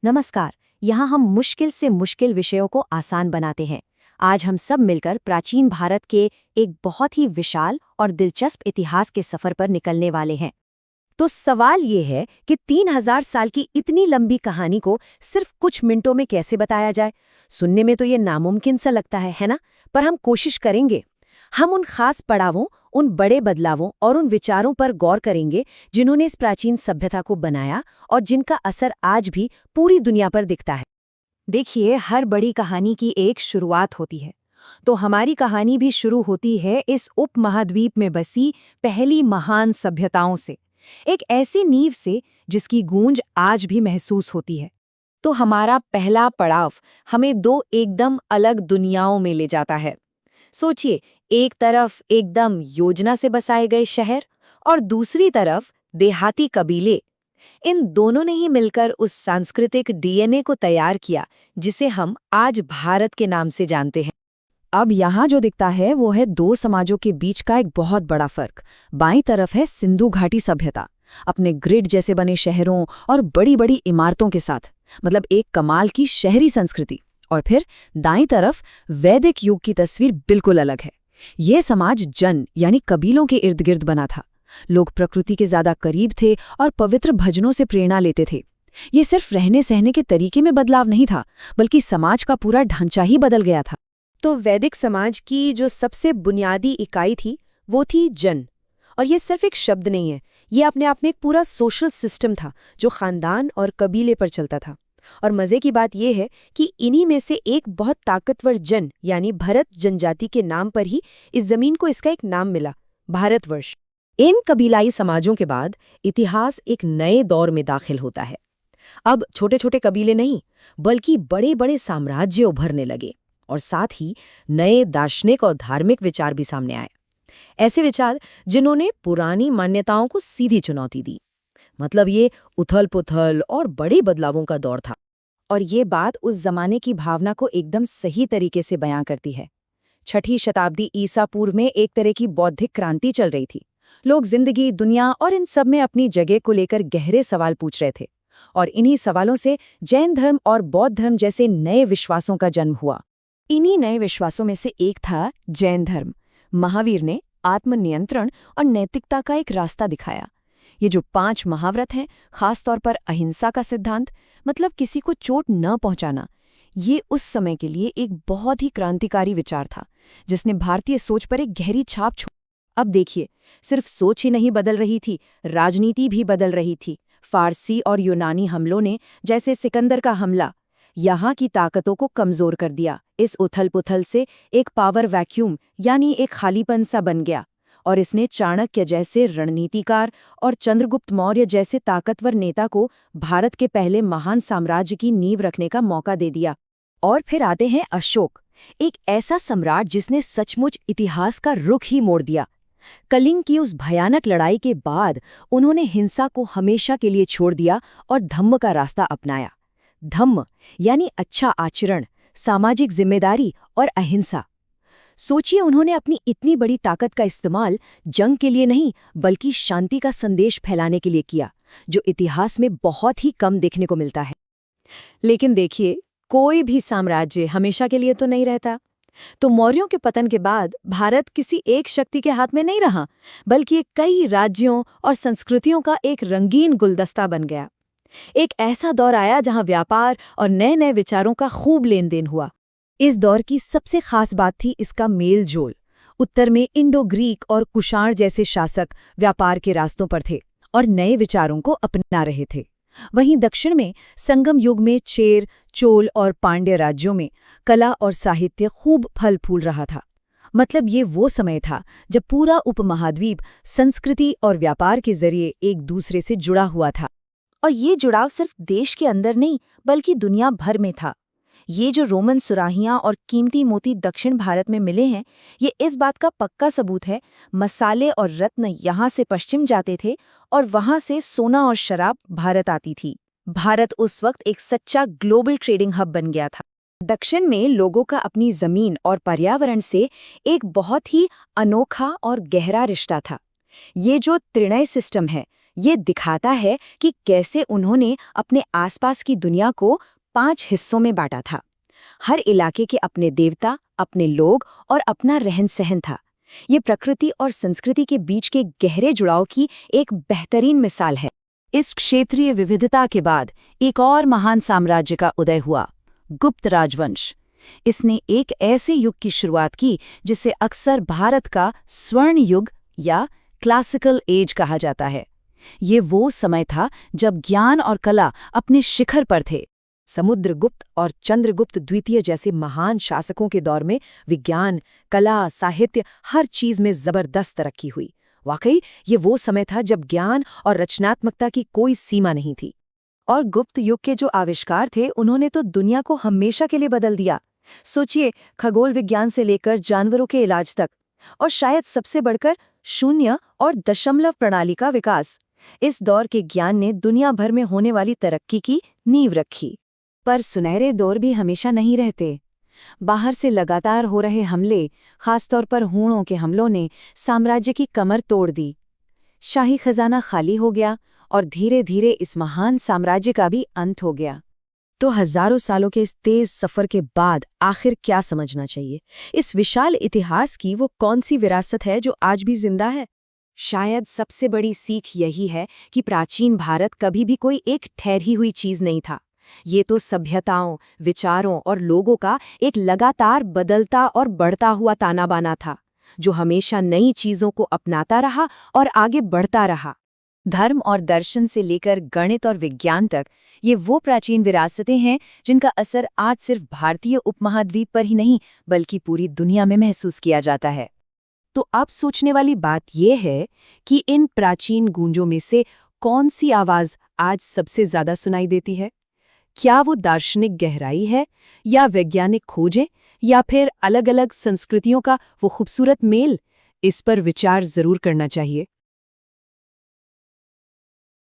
नमस्कार। यहाँ हम मुश्किल से मुश्किल विषयों को आसान बनाते हैं। आज हम सब मिलकर प्राचीन भारत के एक बहुत ही विशाल और दिलचस्प इतिहास के सफर पर निकलने वाले हैं। तो सवाल ये है कि 3000 साल की इतनी लंबी कहानी को सिर्फ कुछ मिनटों में कैसे बताया जाए। सुनने में तो ये नामुमकिन सा लगता है ना? पर हम कोशिश करेंगे। हम उन खास पड़ावों, उन बड़े बदलावों और उन विचारों पर गौर करेंगे जिन्होंने इस प्राचीन सभ्यता को बनाया और जिनका असर आज भी पूरी दुनिया पर दिखता है। देखिए, हर बड़ी कहानी की एक शुरुआत होती है। तो हमारी कहानी भी शुरू होती है इस उपमहाद्वीप में बसी पहली महान सभ्यताओं से, एक ऐसी नींव से जिसकी गूंज आज भी महसूस होती है। तो हमारा पहला पड़ाव हमें दो एकदम अलग दुनियाओं में ले जाता है। सोचिए, एक तरफ एकदम योजना से बसाए गए शहर और दूसरी तरफ देहाती कबीले। इन दोनों ने ही मिलकर उस सांस्कृतिक डीएनए को तैयार किया जिसे हम आज भारत के नाम से जानते हैं। अब यहाँ जो दिखता है वो है दो समाजों के बीच का एक बहुत बड़ा फर्क। बाईं तरफ है सिंधु घाटी सभ्यता, अपने ग्रिड जैसे बने शहरों और बड़ी बड़ी इमारतों के साथ, मतलब एक कमाल की शहरी संस्कृति। और फिर दाईं तरफ वैदिक युग की तस्वीर बिल्कुल अलग है। ये समाज जन यानी कबीलों के इर्द गिर्द बना था। लोग प्रकृति के ज्यादा करीब थे और पवित्र भजनों से प्रेरणा लेते थे। ये सिर्फ रहने सहने के तरीके में बदलाव नहीं था, बल्कि समाज का पूरा ढांचा ही बदल गया था। तो वैदिक समाज की जो सबसे बुनियादी इकाई थी वो थी जन। और ये सिर्फ एक शब्द नहीं है, ये अपने आप में एक पूरा सोशल सिस्टम था जो खानदान और कबीले पर चलता था। और मजे की बात यह है कि इन्हीं में से एक बहुत ताकतवर जन यानी भरत जनजाति के नाम पर ही इस जमीन को इसका एक नाम मिला, भारतवर्ष। इन कबीलाई समाजों के बाद इतिहास एक नए दौर में दाखिल होता है। अब छोटे छोटे कबीले नहीं, बल्कि बड़े बड़े साम्राज्य उभरने लगे और साथ ही नए दार्शनिक और धार्मिक विचार भी सामने आए। ऐसे विचार जिन्होंने पुरानी मान्यताओं को सीधी चुनौती दी। मतलब ये उथल पुथल और बड़े बदलावों का दौर था। और ये बात उस जमाने की भावना को एकदम सही तरीके से बयां करती है। 6ठी शताब्दी ईसा पूर्व में एक तरह की बौद्धिक क्रांति चल रही थी। लोग जिंदगी, दुनिया और इन सब में अपनी जगह को लेकर गहरे सवाल पूछ रहे थे। और इन्हीं सवालों से जैन धर्म और बौद्ध धर्म जैसे नए विश्वासों का जन्म हुआ। इन्हीं नए विश्वासों में से एक था जैन धर्म। महावीर ने आत्मनियंत्रण और नैतिकता का एक रास्ता दिखाया। ये जो 5 महाव्रत हैं, खासतौर पर अहिंसा का सिद्धांत, मतलब किसी को चोट न पहुंचाना, ये उस समय के लिए एक बहुत ही क्रांतिकारी विचार था जिसने भारतीय सोच पर एक गहरी छाप छोड़ी। अब देखिए, सिर्फ सोच ही नहीं बदल रही थी, राजनीति भी बदल रही थी। फारसी और यूनानी हमलों ने, जैसे सिकंदर का हमला, यहाँ की ताकतों को कमजोर कर दिया। इस उथल पुथल से एक पावर वैक्यूम यानी एक खालीपन सा बन गया। और इसने चाणक्य जैसे रणनीतिकार और चंद्रगुप्त मौर्य जैसे ताकतवर नेता को भारत के पहले महान साम्राज्य की नींव रखने का मौका दे दिया। और फिर आते हैं अशोक, एक ऐसा सम्राट जिसने सचमुच इतिहास का रुख ही मोड़ दिया। कलिंग की उस भयानक लड़ाई के बाद उन्होंने हिंसा को हमेशा के लिए छोड़ दिया और धम्म का रास्ता अपनाया। धम्म यानी अच्छा आचरण, सामाजिक जिम्मेदारी और अहिंसा। सोचिए, उन्होंने अपनी इतनी बड़ी ताकत का इस्तेमाल जंग के लिए नहीं, बल्कि शांति का संदेश फैलाने के लिए किया, जो इतिहास में बहुत ही कम देखने को मिलता है। लेकिन देखिए, कोई भी साम्राज्य हमेशा के लिए तो नहीं रहता। तो मौर्यों के पतन के बाद भारत किसी एक शक्ति के हाथ में नहीं रहा, बल्कि कई राज्यों और संस्कृतियों का एक रंगीन गुलदस्ता बन गया। एक ऐसा दौर आया जहां व्यापार और नए नए विचारों का खूब लेन देन हुआ। इस दौर की सबसे खास बात थी इसका मेल जोल। उत्तर में इंडो ग्रीक और कुषाण जैसे शासक व्यापार के रास्तों पर थे और नए विचारों को अपना रहे थे। वहीं दक्षिण में संगम युग में चेर, चोल और पांड्य राज्यों में कला और साहित्य खूब फल फूल रहा था। मतलब ये वो समय था जब पूरा उपमहाद्वीप संस्कृति और व्यापार के जरिए एक दूसरे से जुड़ा हुआ था। और ये जुड़ाव सिर्फ देश के अंदर नहीं, बल्कि दुनिया भर में था। ये जो रोमन सुराहियां और कीमती मोती दक्षिण भारत में मिले हैं, ये इस बात का पक्का सबूत है। मसाले और रत्न यहाँ से पश्चिम जाते थे और वहाँ से सोना और शराब भारत आती थी। भारत उस वक्त एक सच्चा ग्लोबल ट्रेडिंग हब बन गया था। दक्षिण में लोगों का अपनी जमीन और पर्यावरण से एक बहुत ही अनोखा और गहरा रिश्ता था। ये जो त्रिणय सिस्टम है, ये दिखाता है कि कैसे उन्होंने अपने आसपास की दुनिया को 5 हिस्सों में बांटा था। हर इलाके के अपने देवता, अपने लोग और अपना रहन-सहन था। ये प्रकृति और संस्कृति के बीच के गहरे जुड़ाव की एक बेहतरीन मिसाल है। इस क्षेत्रीय विविधता के बाद एक और महान साम्राज्य का उदय हुआ, गुप्त राजवंश। इसने एक ऐसे युग की शुरुआत की जिसे अक्सर भारत का स्वर्ण युग या क्लासिकल एज कहा जाता है। ये वो समय था जब ज्ञान और कला अपने शिखर पर थे। समुद्रगुप्त और चंद्रगुप्त द्वितीय जैसे महान शासकों के दौर में विज्ञान, कला, साहित्य हर चीज में जबरदस्त तरक्की हुई। वाकई ये वो समय था जब ज्ञान और रचनात्मकता की कोई सीमा नहीं थी। और गुप्त युग के जो आविष्कार थे उन्होंने तो दुनिया को हमेशा के लिए बदल दिया। सोचिए, खगोल विज्ञान से लेकर जानवरों के इलाज तक, और शायद सबसे बढ़कर शून्य और दशमलव प्रणाली का विकास। इस दौर के ज्ञान ने दुनिया भर में होने वाली तरक्की की नींव रखी। पर सुनहरे दौर भी हमेशा नहीं रहते। बाहर से लगातार हो रहे हमले, खासतौर पर हूणों के हमलों ने साम्राज्य की कमर तोड़ दी। शाही खजाना खाली हो गया और धीरे धीरे इस महान साम्राज्य का भी अंत हो गया। तो हजारों सालों के इस तेज सफर के बाद आखिर क्या समझना चाहिए? इस विशाल इतिहास की वो कौन सी विरासत है जो आज भी जिंदा है? शायद सबसे बड़ी सीख यही है कि प्राचीन भारत कभी भी कोई एक ठहरी हुई चीज नहीं था। ये तो सभ्यताओं, विचारों और लोगों का एक लगातार बदलता और बढ़ता हुआ ताना बाना था, जो हमेशा नई चीजों को अपनाता रहा और आगे बढ़ता रहा। धर्म और दर्शन से लेकर गणित और विज्ञान तक ये वो प्राचीन विरासतें हैं जिनका असर आज सिर्फ भारतीय उपमहाद्वीप पर ही नहीं बल्कि पूरी दुनिया में महसूस किया जाता है। तो अब सोचने वाली बात यह है कि इन प्राचीन गूंजों में से कौन सी आवाज आज सबसे ज्यादा सुनाई देती है? क्या वो दार्शनिक गहराई है, या वैज्ञानिक खोजें, या फिर अलग-अलग संस्कृतियों का वो खूबसूरत मेल? इस पर विचार जरूर करना चाहिए।